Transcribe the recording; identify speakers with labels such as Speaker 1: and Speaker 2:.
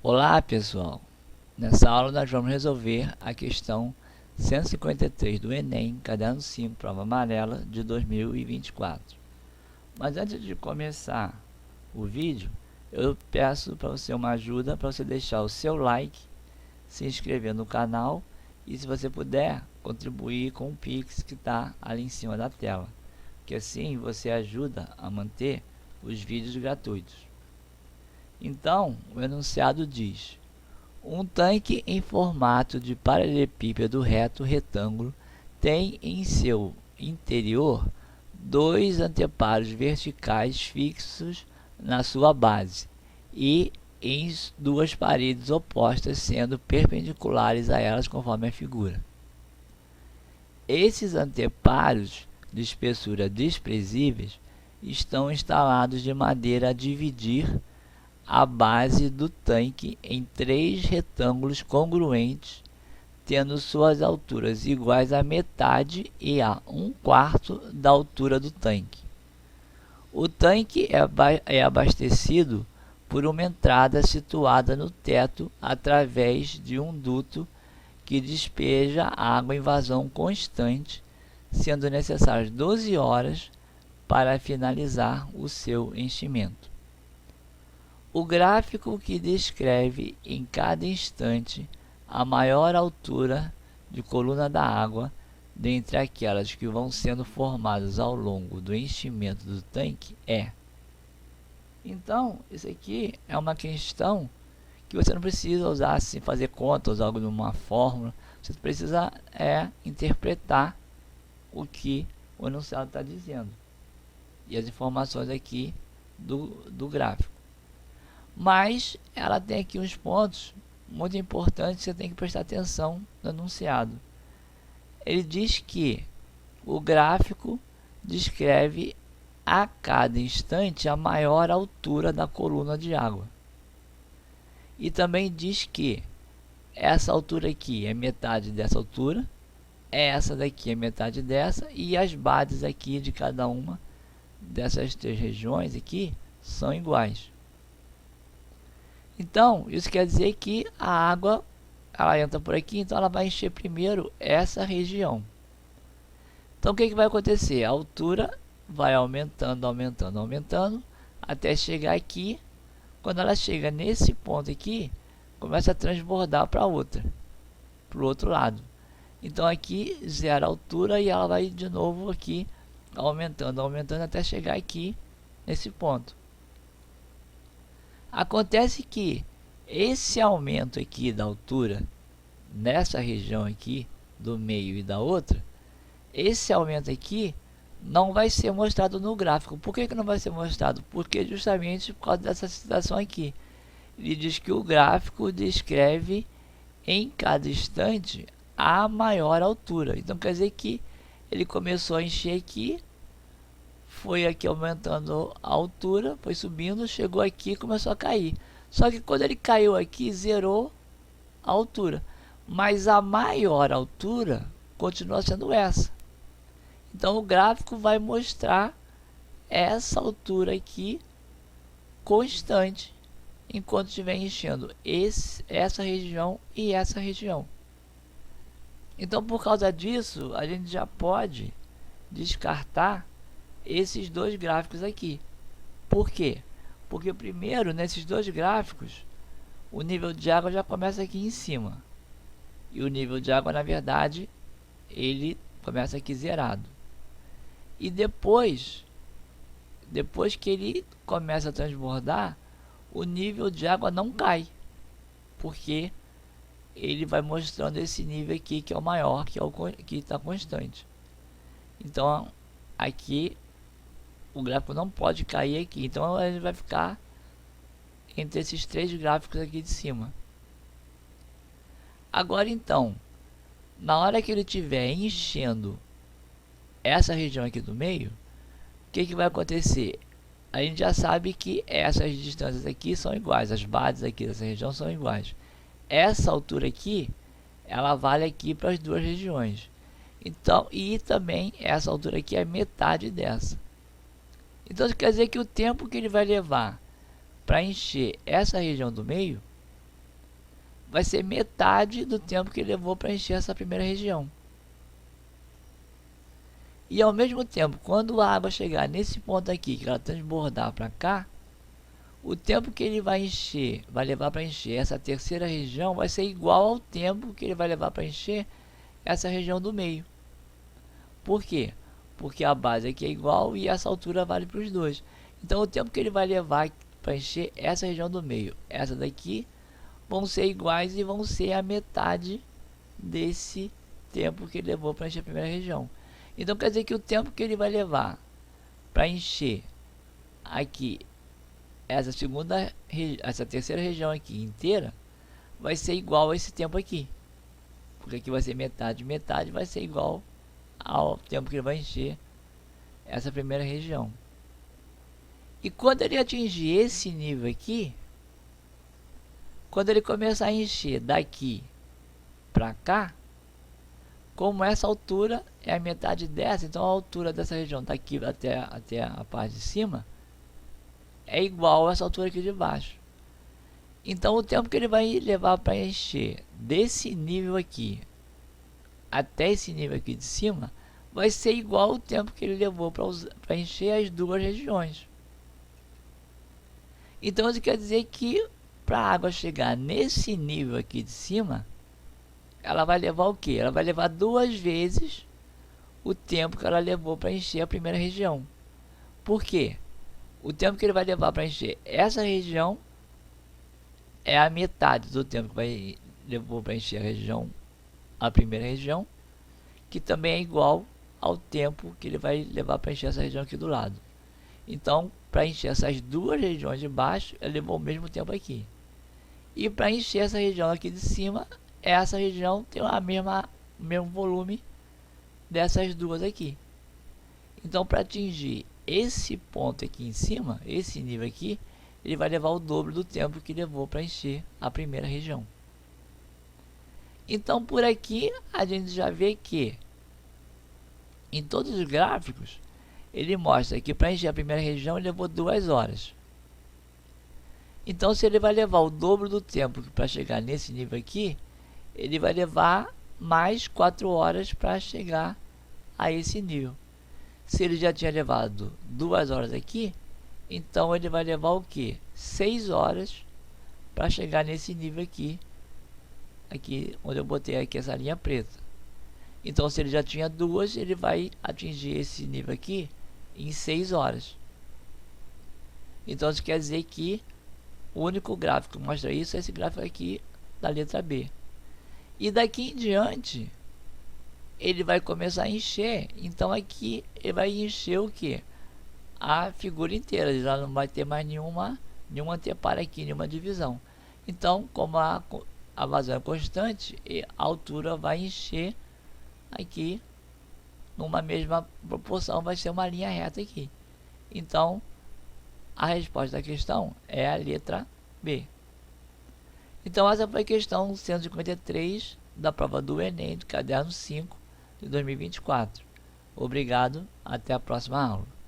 Speaker 1: Olá pessoal, nessa aula nós vamos resolver a questão 153 do Enem, caderno 5, prova amarela de 2024. Mas antes de começar o vídeo, eu peço para você uma ajuda para você deixar o seu like, se inscrever no canal e, se você puder, contribuir com o Pix que está ali em cima da tela, que assim você ajuda a manter os vídeos gratuitos. Então, o enunciado diz: um tanque em formato de paralelepípedo reto retângulo tem em seu interior dois anteparos verticais fixos na sua base e em duas paredes opostas, sendo perpendiculares a elas conforme a figura. Esses anteparos de espessura desprezíveis estão instalados de maneira a dividir a base do tanque em três retângulos congruentes, tendo suas alturas iguais à metade e a 1/4 da altura do tanque. O tanque é abastecido por uma entrada situada no teto através de um duto que despeja água em vazão constante, sendo necessárias 12 horas para finalizar o seu enchimento. O gráfico que descreve em cada instante a maior altura de coluna da água dentre aquelas que vão sendo formadas ao longo do enchimento do tanque é. Então, isso aqui é uma questão que você não precisa usar assim, fazer contas, algo numa fórmula. Você precisa interpretar o que o enunciado está dizendo e as informações aqui do gráfico. Mas ela tem aqui uns pontos muito importantes que você tem que prestar atenção no enunciado. Ele diz que o gráfico descreve a cada instante a maior altura da coluna de água. E também diz que essa altura aqui é metade dessa altura, essa daqui é metade dessa, e as bases aqui de cada uma dessas três regiões aqui são iguais. Então, isso quer dizer que a água, ela entra por aqui, então ela vai encher primeiro essa região. Então, o que vai acontecer? A altura vai aumentando, aumentando, aumentando, até chegar aqui. Quando ela chega nesse ponto aqui, começa a transbordar para o outro lado. Então, aqui zera a altura e ela vai de novo aqui, aumentando, aumentando, até chegar aqui nesse ponto. Acontece que esse aumento aqui da altura, nessa região aqui, do meio e da outra, esse aumento aqui não vai ser mostrado no gráfico. Por que não vai ser mostrado? Porque justamente por causa dessa situação aqui. Ele diz que o gráfico descreve em cada instante a maior altura. Então quer dizer que ele começou a encher aqui, foi aqui aumentando a altura, foi subindo, chegou aqui e começou a cair. Só que quando ele caiu aqui, zerou a altura. Mas a maior altura continua sendo essa. Então o gráfico vai mostrar essa altura aqui constante, enquanto estiver enchendo essa região e essa região. Então, por causa disso, a gente já pode descartar esses dois gráficos aqui. Por quê? Porque primeiro, nesses dois gráficos, o nível de água já começa aqui em cima. E o nível de água, na verdade, ele começa aqui zerado. E depois que ele começa a transbordar, o nível de água não cai. Porque ele vai mostrando esse nível aqui, que é o maior, que é o que está constante. Então, aqui o gráfico não pode cair aqui, então ele vai ficar entre esses três gráficos aqui de cima. Agora então, na hora que ele estiver enchendo essa região aqui do meio, o que vai acontecer? A gente já sabe que essas distâncias aqui são iguais, as bases aqui dessa região são iguais. Essa altura aqui, ela vale aqui para as duas regiões. Então, e também essa altura aqui é metade dessa. Então, isso quer dizer que o tempo que ele vai levar para encher essa região do meio vai ser metade do tempo que ele levou para encher essa primeira região. E ao mesmo tempo, quando a água chegar nesse ponto aqui, que ela transbordar para cá, o tempo que ele vai encher, vai levar para encher essa terceira região, vai ser igual ao tempo que ele vai levar para encher essa região do meio. Por quê? Porque a base aqui é igual e essa altura vale para os dois. Então o tempo que ele vai levar para encher essa região do meio, essa daqui, vão ser iguais e vão ser a metade desse tempo que ele levou para encher a primeira região. Então quer dizer que o tempo que ele vai levar para encher aqui essa terceira região aqui inteira vai ser igual a esse tempo aqui, porque aqui vai ser metade, metade vai ser igual ao tempo que ele vai encher essa primeira região. E quando ele atingir esse nível aqui, quando ele começar a encher daqui para cá, como essa altura é a metade dessa, então a altura dessa região daqui até a parte de cima é igual a essa altura aqui de baixo. Então o tempo que ele vai levar para encher desse nível aqui até esse nível aqui de cima vai ser igual ao tempo que ele levou para encher as duas regiões. Então isso quer dizer que para a água chegar nesse nível aqui de cima, ela vai levar o que? Ela vai levar 2 vezes o tempo que ela levou para encher a primeira região. Por quê? O tempo que ele vai levar para encher essa região é a metade do tempo que levou para encher a primeira região, que também é igual ao tempo que ele vai levar para encher essa região aqui do lado. Então, para encher essas duas regiões de baixo, ele levou o mesmo tempo aqui. E para encher essa região aqui de cima, essa região tem o mesmo volume dessas duas aqui. Então, para atingir esse ponto aqui em cima, esse nível aqui, ele vai levar o dobro do tempo que levou para encher a primeira região. Então, por aqui, a gente já vê que em todos os gráficos, ele mostra que para encher a primeira região ele levou 2 horas. Então, se ele vai levar o dobro do tempo para chegar nesse nível aqui, ele vai levar mais 4 horas para chegar a esse nível. Se ele já tinha levado 2 horas aqui, então ele vai levar o que? 6 horas para chegar nesse nível aqui onde eu botei aqui essa linha preta. Então, se ele já tinha 2, ele vai atingir esse nível aqui em 6 horas. Então, isso quer dizer que o único gráfico que mostra isso é esse gráfico aqui da letra B. E daqui em diante, ele vai começar a encher. Então, aqui ele vai encher o que? A figura inteira. Já não vai ter mais nenhuma anteparo aqui, nenhuma divisão. Então, como a vazão é constante, a altura vai encher aqui numa mesma proporção, vai ser uma linha reta aqui. Então, a resposta da questão é a letra B. Então, essa foi a questão 153 da prova do Enem, do caderno 5 de 2024. Obrigado, até a próxima aula.